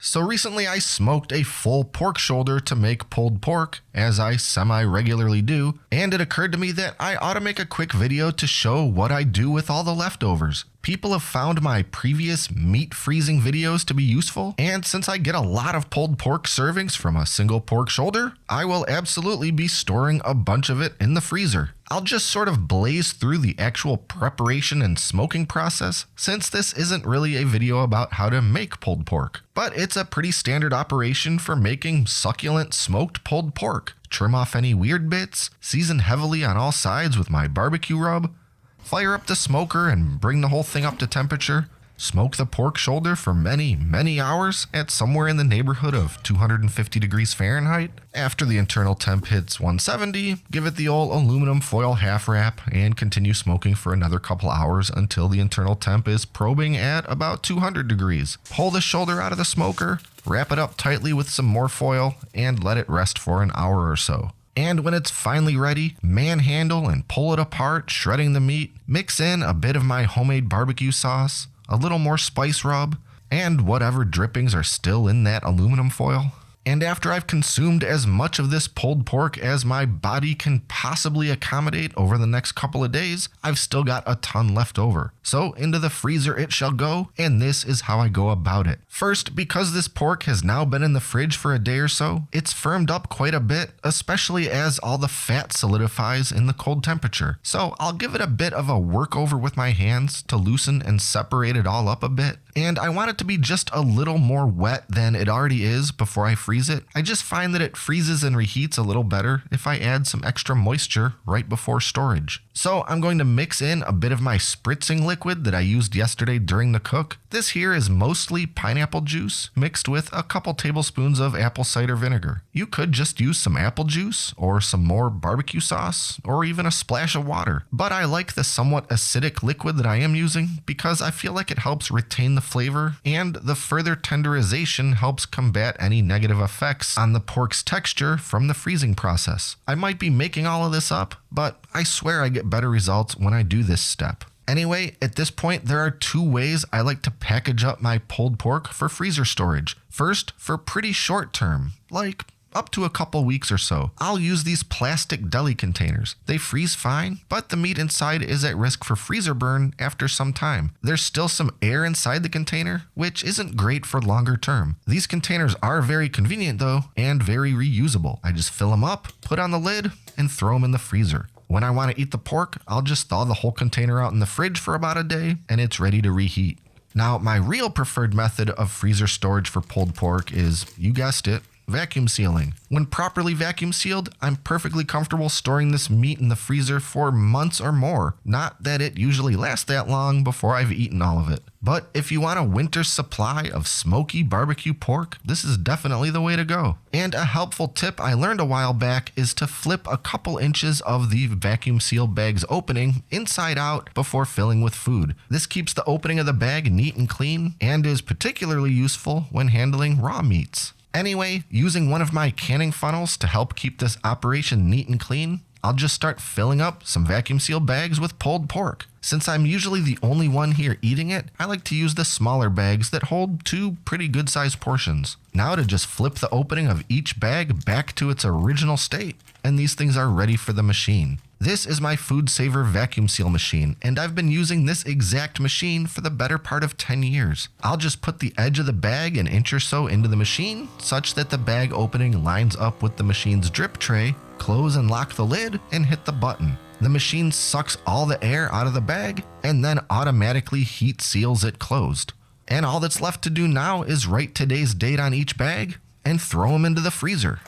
So recently I smoked a full pork shoulder to make pulled pork, as I semi-regularly do, and it occurred to me that I ought to make a quick video to show what I do with all the leftovers. People have found my previous meat freezing videos to be useful, and since I get a lot of pulled pork servings from a single pork shoulder, I will absolutely be storing a bunch of it in the freezer. I'll just sort of blaze through the actual preparation and smoking process, since this isn't really a video about how to make pulled pork. But it's a pretty standard operation for making succulent smoked pulled pork. Trim off any weird bits, season heavily on all sides with my barbecue rub, fire up the smoker and bring the whole thing up to temperature. Smoke the pork shoulder for many, many hours at somewhere in the neighborhood of 250 degrees Fahrenheit. After the internal temp hits 170, give it the old aluminum foil half wrap and continue smoking for another couple hours until the internal temp is probing at about 200 degrees. Pull the shoulder out of the smoker, wrap it up tightly with some more foil, and let it rest for an hour or so. And when it's finally ready, manhandle and pull it apart, shredding the meat. Mix in a bit of my homemade barbecue sauce, a little more spice rub, and whatever drippings are still in that aluminum foil. And after I've consumed as much of this pulled pork as my body can possibly accommodate over the next couple of days, I've still got a ton left over. So into the freezer it shall go, and this is how I go about it. First, because this pork has now been in the fridge for a day or so, it's firmed up quite a bit, especially as all the fat solidifies in the cold temperature. So I'll give it a bit of a workover with my hands to loosen and separate it all up a bit. And I want it to be just a little more wet than it already is before I freeze it. I just find that it freezes and reheats a little better if I add some extra moisture right before storage. So I'm going to mix in a bit of my spritzing liquid that I used yesterday during the cook. This here is mostly pineapple juice mixed with a couple tablespoons of apple cider vinegar. You could just use some apple juice or some more barbecue sauce or even a splash of water. But I like the somewhat acidic liquid that I am using because I feel like it helps retain the flavor, and the further tenderization helps combat any negative effects on the pork's texture from the freezing process. I might be making all of this up, but I swear I get better results when I do this step. Anyway, at this point, there are two ways I like to package up my pulled pork for freezer storage. First, for pretty short term, like up to a couple weeks or so, I'll use these plastic deli containers. They freeze fine, but the meat inside is at risk for freezer burn after some time. There's still some air inside the container, which isn't great for longer term. These containers are very convenient though, and very reusable. I just fill them up, put on the lid, and throw them in the freezer. When I want to eat the pork, I'll just thaw the whole container out in the fridge for about a day, and it's ready to reheat. Now, my real preferred method of freezer storage for pulled pork is, you guessed it, vacuum sealing. When properly vacuum sealed, I'm perfectly comfortable storing this meat in the freezer for months or more. Not that it usually lasts that long before I've eaten all of it. But if you want a winter supply of smoky barbecue pork, this is definitely the way to go. And a helpful tip I learned a while back is to flip a couple inches of the vacuum seal bag's opening inside out before filling with food. This keeps the opening of the bag neat and clean, and is particularly useful when handling raw meats. Anyway, using one of my canning funnels to help keep this operation neat and clean, I'll just start filling up some vacuum seal bags with pulled pork. Since I'm usually the only one here eating it, I like to use the smaller bags that hold two pretty good sized portions. Now to just flip the opening of each bag back to its original state, and these things are ready for the machine. This is my FoodSaver vacuum seal machine, and I've been using this exact machine for the better part of 10 years. I'll just put the edge of the bag an inch or so into the machine, such that the bag opening lines up with the machine's drip tray, close and lock the lid, and hit the button. The machine sucks all the air out of the bag, and then automatically heat seals it closed. And all that's left to do now is write today's date on each bag, and throw them into the freezer.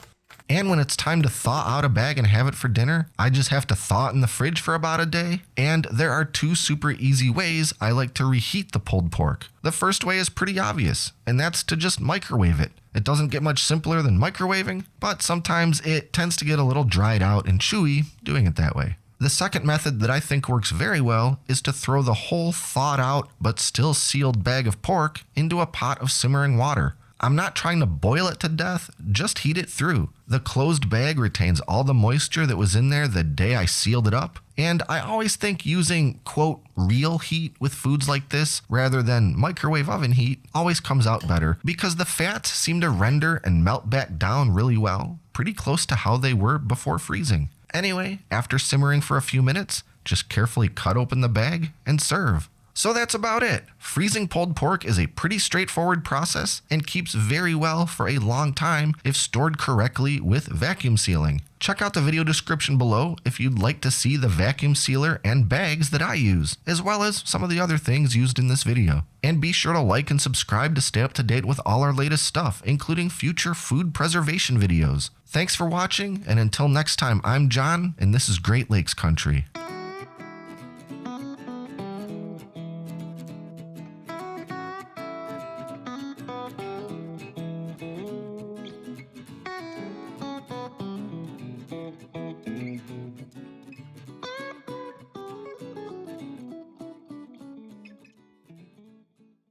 And when it's time to thaw out a bag and have it for dinner, I just have to thaw it in the fridge for about a day. And there are two super easy ways I like to reheat the pulled pork. The first way is pretty obvious, and that's to just microwave it. It doesn't get much simpler than microwaving, but sometimes it tends to get a little dried out and chewy doing it that way. The second method that I think works very well is to throw the whole thawed out but still sealed bag of pork into a pot of simmering water. I'm not trying to boil it to death, just heat it through. The closed bag retains all the moisture that was in there the day I sealed it up, and I always think using, quote, real heat with foods like this rather than microwave oven heat always comes out better because the fats seem to render and melt back down really well, pretty close to how they were before freezing. Anyway, after simmering for a few minutes, just carefully cut open the bag and serve. So that's about it. Freezing pulled pork is a pretty straightforward process and keeps very well for a long time if stored correctly with vacuum sealing. Check out the video description below if you'd like to see the vacuum sealer and bags that I use, as well as some of the other things used in this video. And be sure to like and subscribe to stay up to date with all our latest stuff, including future food preservation videos. Thanks for watching, and until next time, I'm John, and this is Great Lakes Country.